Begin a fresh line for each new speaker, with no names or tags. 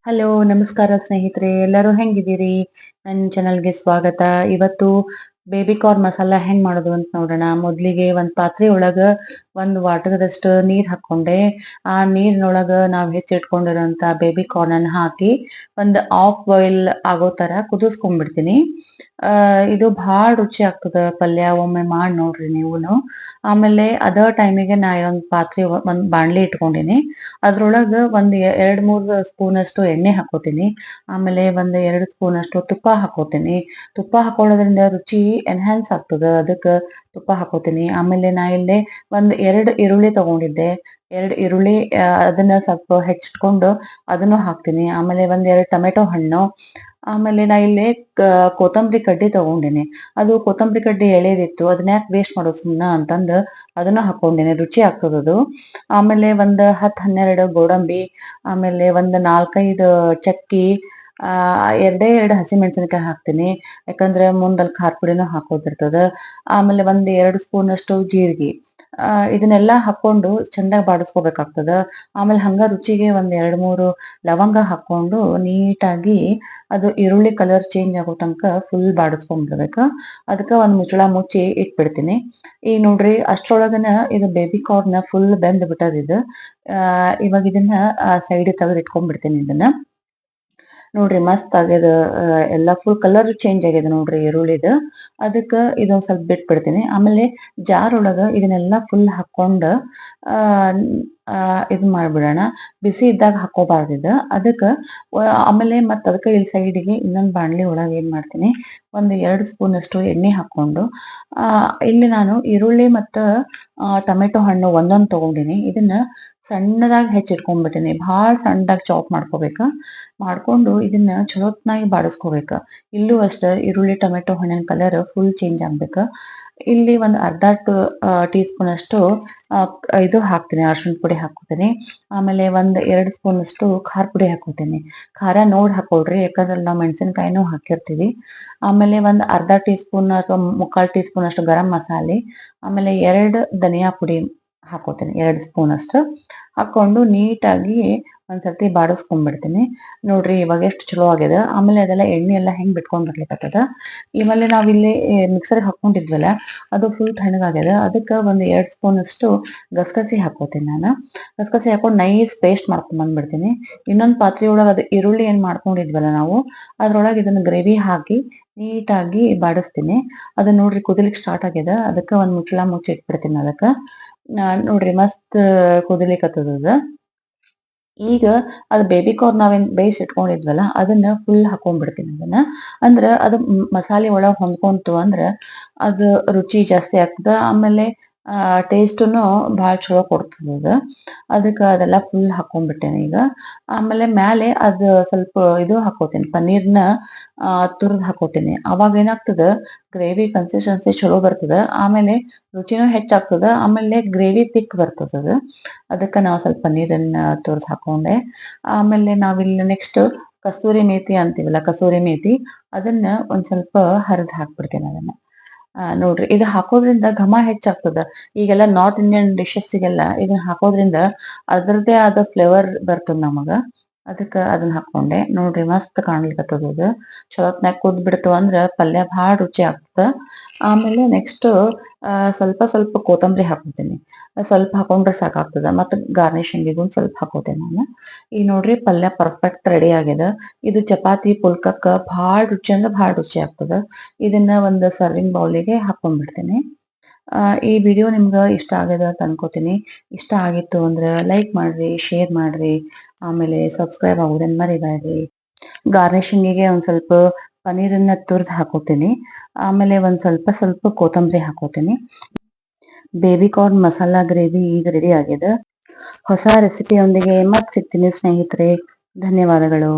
Hello, ನಮಸ್ಕಾರ ಸ್ನೇಹಿತರೆ. ಎಲ್ಲರೂ ಹೆಂಗಿದ್ದೀರಿ? ನನ್ನ ಚಾನಲ್ಗೆ ಸ್ವಾಗತ. ಇವತ್ತು ಬೇಬಿ ಕಾರ್ನ್ ಮಸಾಲ ಹೆಂಗ್ ಮಾಡೋದು ಅಂತ ನೋಡೋಣ. ಮೊದ್ಲಿಗೆ ಒಂದ್ ಪಾತ್ರೆ ಒಳಗ ಒಂದ್ ವಾಟಕದಷ್ಟು ನೀರ್ ಹಾಕೊಂಡೆ. ಆ ನೀರಿನೊಳಗ ನಾವ್ ಹೆಚ್ಚಿಟ್ಕೊಂಡಿರೋಂತ ಬೇಬಿ ಕಾರ್ನ್ ಅನ್ನ ಹಾಕಿ ಒಂದ್ ಹಾಫ್ ಬಾಯ್ಲ್ ಆಗೋ ತರ ಕುದಿಸ್ಕೊಂಡ್ಬಿಡ್ತೀನಿ. ಇದು ಬಹಳ ರುಚಿ ಆಗ್ತದ ಪಲ್ಯ. ಒಮ್ಮೆ ಮಾಡಿ ನೋಡ್ರಿ ನೀವುನು. ಆಮೇಲೆ ಅದ ಟೈಮಿಗೆ ನಾ ಒಂದ್ ಪಾತ್ರೆ ಒಂದ್ ಬಾಣ್ಲಿ ಇಟ್ಕೊಂಡಿನಿ. ಅದ್ರೊಳಗ ಒಂದ್ 2-3 ಸ್ಪೂನ್ ಅಷ್ಟು ಎಣ್ಣೆ ಹಾಕೋತೀನಿ. ಆಮೇಲೆ ಒಂದ್ 2 ಸ್ಪೂನ್ ಅಷ್ಟು ತುಪ್ಪ ಹಾಕೋತೀನಿ. ತುಪ್ಪ ಹಾಕೊಳ್ಳೋದ್ರಿಂದ ರುಚಿ ಎನ್ಹಾನ್ಸ್ ಆಗ್ತದ. ಅದಕ್ಕ ತುಪ್ಪ ಹಾಕೋತೀನಿ. ಆಮೇಲೆ ನಾ ಇಲ್ಲೇ ಒಂದ್ 2 ಈರುಳ್ಳಿ ತಗೊಂಡಿದ್ದೆ. 2 ಈರುಳ್ಳಿ ಅದನ್ನ ಸ್ವಲ್ಪ ಹೆಚ್ಚಿಟ್ಕೊಂಡು ಅದನ್ನು ಹಾಕ್ತೀನಿ. ಆಮೇಲೆ ಒಂದ್ 2 ಟೊಮೆಟೊ ಹಣ್ಣು. ಆಮೇಲೆ ನಾ ಇಲ್ಲಿ ಕೊತ್ತಂಬರಿ ಕಡ್ಡಿ ತಗೊಂಡಿನಿ. ಅದು ಕೊತ್ತಂಬರಿ ಕಡ್ಡಿ ಎಳೆದಿತ್ತು. ಅದನ್ನ ಯಾಕೆ ವೇಸ್ಟ್ ಮಾಡೋದು ಸುಮ್ನ ಅಂತಂದು ಅದನ್ನ ಹಾಕೊಂಡಿನಿ. ರುಚಿ ಆಗ್ತದದು. ಆಮೇಲೆ ಒಂದ್ 10-12 ಗೋಡಂಬಿ, ಆಮೇಲೆ ಒಂದ್ 4-5 ಚಕ್ಕಿ, 2 ಹಸಿಮೆಣಸಿನಕಾಯಿ ಹಾಕ್ತೀನಿ. ಯಾಕಂದ್ರೆ ಮುಂದಲ್ಲಿ ಖಾರ ಪುಡಿನೂ ಹಾಕೋದಿರ್ತದ. ಆಮೇಲೆ ಒಂದ್ 2 ಸ್ಪೂನ್ ಅಷ್ಟು ಜೀರಿಗೆ. ಇದನ್ನೆಲ್ಲಾ ಹಾಕೊಂಡು ಚಂದಾಗಿ ಬಾಡಿಸ್ಕೋಬೇಕಾಗ್ತದ. ಆಮೇಲೆ ಹಂಗ ರುಚಿಗೆ ಒಂದ್ 2-3 ಲವಂಗ ಹಾಕೊಂಡು ನೀಟಾಗಿ ಅದು ಈರುಳ್ಳಿ ಕಲರ್ ಚೇಂಜ್ ಆಗೋ ತನಕ ಫುಲ್ ಬಾಡಿಸ್ಕೊಂಡ್ಬಿಡ್ಬೇಕು. ಅದಕ್ಕ ಒಂದ್ ಮುಚ್ಚಳ ಮುಚ್ಚಿ ಇಟ್ಬಿಡ್ತೀನಿ. ಈಗ ನೋಡ್ರಿ ಅಷ್ಟ್ರೊಳಗನ ಇದು ಬೇಬಿ ಕಾರ್ನ್ ಫುಲ್ ಬೆಂದ್ ಬಿಟ್ಟದ ಇದು. ಇವಾಗ ಇದನ್ನ ಸೈಡ್ ತೆಗೆದು ಇಟ್ಕೊಂಡ್ಬಿಡ್ತೀನಿ ಇದನ್ನ. ನೋಡ್ರಿ ಮಸ್ತ್ ಆಗ್ಯದ. ಎಲ್ಲಾ ಫುಲ್ ಕಲರ್ ಚೇಂಜ್ ಆಗ್ಯದ ನೋಡ್ರಿ ಈರುಳ್ಳಿದು. ಅದಕ್ಕ ಇದೊಂದ್ ಸ್ವಲ್ಪ ಬಿಟ್ಬಿಡ್ತೀನಿ. ಆಮೇಲೆ ಜಾರ್ ಒಳಗ ಇದನ್ನೆಲ್ಲಾ ಫುಲ್ ಹಾಕೊಂಡ್ ಆ ಇದ್ ಮಾಡ್ಬಿಡೋಣ. ಬಿಸಿ ಇದ್ದಾಗ ಹಾಕೋಬಾರ್ದು ಇದು. ಅದಕ್ಕ ಆಮೇಲೆ ಮತ್ತ್ ಅದಕ್ಕ ಇಲ್ಲಿ ಸೈಡಿಗೆ ಇನ್ನೊಂದ್ ಬಾಣ್ಲಿ ಒಳಗ ಏನ್ ಮಾಡ್ತೀನಿ, ಒಂದ್ 2 ಸ್ಪೂನ್ ಅಷ್ಟು ಎಣ್ಣೆ ಹಾಕೊಂಡು ಇಲ್ಲಿ ನಾನು ಈರುಳ್ಳಿ ಮತ್ತ ಟೊಮೆಟೊ ಹಣ್ಣು ಒಂದೊಂದ್ ತಗೊಂಡಿನಿ. ಇದನ್ನ ಸಣ್ಣದಾಗಿ ಹೆಚ್ಚಿಟ್ಕೊಂಡ್ಬಿಟ್ಟಿನಿ. ಭಾಳ ಸಣ್ಣದಾಗಿ ಚಾಪ್ ಮಾಡ್ಕೊಂಡು ಇದನ್ನ ಚಲೋತ್ನಾಗಿ ಬಾಡಿಸ್ಕೋಬೇಕ. ಇಲ್ಲೂ ಅಷ್ಟ ಈರುಳ್ಳಿ ಟೊಮೆಟೊ ಹಣ್ಣಿನ ಕಲರ್ ಫುಲ್ ಚೇಂಜ್ ಆಗ್ಬೇಕ. ಇಲ್ಲಿ ಒಂದ್ ಅರ್ಧ ಟೀ ಸ್ಪೂನ್ ಅಷ್ಟು ಇದು ಹಾಕ್ತೀನಿ, ಅರಿಶಿಣ ಪುಡಿ ಹಾಕೋತೀನಿ. ಆಮೇಲೆ ಒಂದ್ 2 ಸ್ಪೂನ್ ಅಷ್ಟು ಖಾರ ಪುಡಿ ಹಾಕೋತೀನಿ. ಖಾರ ನೋಡ್ ಹಾಕೊಳ್ರಿ, ಯಾಕಂದ್ರೆ ನಾವು ಮೆಣಸಿನಕಾಯಿನೂ ಹಾಕಿರ್ತೀವಿ. ಆಮೇಲೆ ಒಂದ್ ಅರ್ಧ ಟೀ ಸ್ಪೂನ್ ಅಥವಾ 3/4 ಟೀ ಸ್ಪೂನ್ ಅಷ್ಟು ಗರಂ ಮಸಾಲೆ. ಆಮೇಲೆ 2 ಧನಿಯಾ ಪುಡಿ ಹಾಕೋತೀನಿ, 2 ಸ್ಪೂನ್ ಅಷ್ಟು ಹಾಕೊಂಡು ನೀಟಾಗಿ ಒಂದ್ಸರ್ತಿ ಬಾಡಿಸ್ಕೊಂಡ್ಬಿಡ್ತೀನಿ. ನೋಡ್ರಿ ಇವಾಗ ಎಷ್ಟು ಚಲೋ ಆಗ್ಯದ. ಆಮೇಲೆ ಅದೆಲ್ಲ ಎಣ್ಣೆ ಎಲ್ಲ ಹೆಂಗ್ ಬಿಟ್ಕೊಂಡ್ ಬರ್ಲಿಕ್ಕತ್ತದ. ಆಮೇಲೆ ನಾವಿಲ್ಲಿ ಮಿಕ್ಸರ್ ಹಾಕೊಂಡಿದ್ವಲ್ಲ, ಅದು ಫುಲ್ ತಣ್ಣಗಾಗ್ಯದ. ಅದಕ್ಕ ಒಂದ್ 2 ಸ್ಪೂನ್ ಅಷ್ಟು ಗಸಗಸಿ ಹಾಕೋತೀನಿ ನಾನು. ಗಸಗಸಿ ಹಾಕೊಂಡು ನೈಸ್ ಪೇಸ್ಟ್ ಮಾಡ್ಕೊಂಡ್ ಬಂದ್ಬಿಡ್ತೀನಿ. ಇನ್ನೊಂದ್ ಪಾತ್ರೆ ಒಳಗ ಅದು ಈರುಳ್ಳಿ ಏನ್ ಮಾಡ್ಕೊಂಡಿದ್ವಲ್ಲ ನಾವು, ಅದ್ರೊಳಗೆ ಇದನ್ನ ಗ್ರೇವಿ ಹಾಕಿ ನೀಟಾಗಿ ಬಾಡಿಸ್ತೀನಿ. ಅದನ್ನ ನೋಡ್ರಿ ಕುದಿಲಿಕ್ ಸ್ಟಾರ್ಟ್ ಆಗ್ಯದ. ಅದಕ್ಕ ಒಂದ್ ಮುಚ್ಚಳ ಮುಚ್ಚಿ ಇಟ್ಬಿಡ್ತೀನಿ. ಅದಕ್ಕ ನೋಡ್ರಿ ಮಸ್ತ್ ಕುದಿಲಿಕತ್ತದ ಅದು. ಈಗ ಅದು ಬೇಬಿ ಕಾರ್ನ್ ನಾವೇನ್ ಬೇಯಿಸಿ ಇಟ್ಕೊಂಡಿದ್ವಲ್ಲ ಅದನ್ನ ಫುಲ್ ಹಾಕೊಂಡ್ಬಿಡ್ತೀನಿ ಅದನ್ನ. ಅಂದ್ರ ಅದು ಮಸಾಲೆ ಒಳಗ್ ಹೊಂದ್ಕೊಂತು ಅಂದ್ರ ಅದು ರುಚಿ ಜಾಸ್ತಿ ಆಗ್ತದ. ಆಮೇಲೆ ಟೇಸ್ಟುನು ಭಾಳ ಚಲೋ ಕೊಡ್ತದ ಅದು. ಅದಕ್ಕ ಅದೆಲ್ಲ ಫುಲ್ ಹಾಕೊಂಡ್ಬಿಟ್ಟೇನಿ ಈಗ. ಆಮೇಲೆ ಮ್ಯಾಲೆ ಅದು ಸ್ವಲ್ಪ ಇದು ಹಾಕೋತೀನಿ, ಪನ್ನೀರ್ನ ತುರ್ದ್ ಹಾಕೋತೀನಿ. ಅವಾಗ ಏನಾಗ್ತದ, ಗ್ರೇವಿ ಕನ್ಸಿಸ್ಟೆನ್ಸಿ ಚಲೋ ಬರ್ತದ. ಆಮೇಲೆ ರುಚಿನೂ ಹೆಚ್ಚಾಗ್ತದ. ಆಮೇಲೆ ಗ್ರೇವಿ ತಿಕ್ ಬರ್ತದ ಅದು. ಅದಕ್ಕ ನಾವು ಸ್ವಲ್ಪ ಪನ್ನೀರನ್ನ ತುರ್ದ್ ಹಾಕೊಂಡೆ. ಆಮೇಲೆ ನಾವಿಲ್ಲಿ ನೆಕ್ಸ್ಟ್ ಕಸೂರಿ ಮೇಥಿ ಅಂತೀವಲ್ಲ, ಕಸೂರಿ ಮೇಥಿ ಅದನ್ನ ಒಂದ್ ಸ್ವಲ್ಪ ಹರಿದ್ ಹಾಕ್ಬಿಡ್ತೀನಿ ಅದನ್ನ. ನೋಡ್ರಿ ಇದು ಹಾಕೋದ್ರಿಂದ ಘಮ ಹೆಚ್ಚಾಗ್ತದ. ಈಗೆಲ್ಲ ನಾರ್ತ್ ಇಂಡಿಯನ್ ಡಿಶಸ್ಸಿಗೆಲ್ಲ ಇದನ್ನ ಹಾಕೋದ್ರಿಂದ ಅದ್ರದ್ದೇ ಆದ ಫ್ಲೇವರ್ ಬರ್ತದ ನಮಗ. ಅದಕ್ಕ ಅದನ್ನ ಹಾಕೊಂಡೆ. ನೋಡ್ರಿ ಮಸ್ತ್ ಕಾಣ್ಲಿಕತ್ತದ ಅದು. ಚಲೋತ್ನಾಗ ಕುದ್ಬಿಡ್ತು ಅಂದ್ರ ಪಲ್ಯ ಭಾಳ ರುಚಿ ಆಗ್ತದ. ಆಮೇಲೆ ನೆಕ್ಸ್ಟ್ ಸ್ವಲ್ಪ ಸ್ವಲ್ಪ ಕೊತ್ತಂಬರಿ ಹಾಕೋತೀನಿ. ಸ್ವಲ್ಪ ಹಾಕೊಂಡ್ರೆ ಸಾಕಾಗ್ತದ. ಮತ್ತ್ ಗಾರ್ನಿಶಿಂಗಿಗೂ ಸ್ವಲ್ಪ ಹಾಕೋತೇನೆ ನಾನು. ಈಗ ನೋಡ್ರಿ ಪಲ್ಯ ಪರ್ಫೆಕ್ಟ್ ರೆಡಿ ಆಗ್ಯದ. ಇದು ಚಪಾತಿ ಪುಲ್ಕಕ್ಕ ಭಾಳ ರುಚಿ ಅಂದ್ರೆ ಭಾಳ ರುಚಿ ಆಗ್ತದ. ಇದನ್ನ ಒಂದು ಸರ್ವಿಂಗ್ ಬೌಲಿಗೆ ಹಾಕೊಂಡ್ಬಿಡ್ತೀನಿ. ಈ ವಿಡಿಯೋ ನಿಮ್ಗ ಇಷ್ಟ ಆಗ್ಯದ ಅಂತ ಅನ್ಕೋತೀನಿ. ಇಷ್ಟ ಆಗಿತ್ತು ಅಂದ್ರೆ ಲೈಕ್ ಮಾಡ್ರಿ, ಶೇರ್ ಮಾಡ್ರಿ, ಆಮೇಲೆ ಸಬ್ಸ್ಕ್ರೈಬ್ ಆಗೋದನ್ನ ಮರಿಬೇಡ್ರಿ. ಗಾರ್ನಿಶಿಂಗಿಗೆ ಒಂದ್ ಸ್ವಲ್ಪ ಪನ್ನೀರನ್ನ ತುರ್ದ್ ಹಾಕೋತೀನಿ. ಆಮೇಲೆ ಒಂದ್ ಸ್ವಲ್ಪ ಸ್ವಲ್ಪ ಕೊತ್ತಂಬರಿ ಹಾಕೋತೀನಿ. ಬೇಬಿ ಕಾರ್ನ್ ಮಸಾಲಾ ಗ್ರೇವಿ ಈಗ ರೆಡಿ ಆಗಿದೆ. ಹೊಸ ರೆಸಿಪಿಯೊಂದಿಗೆ ಮತ್ತೆ ಸಿಗ್ತೀನಿ ಸ್ನೇಹಿತರೆ. ಧನ್ಯವಾದಗಳು.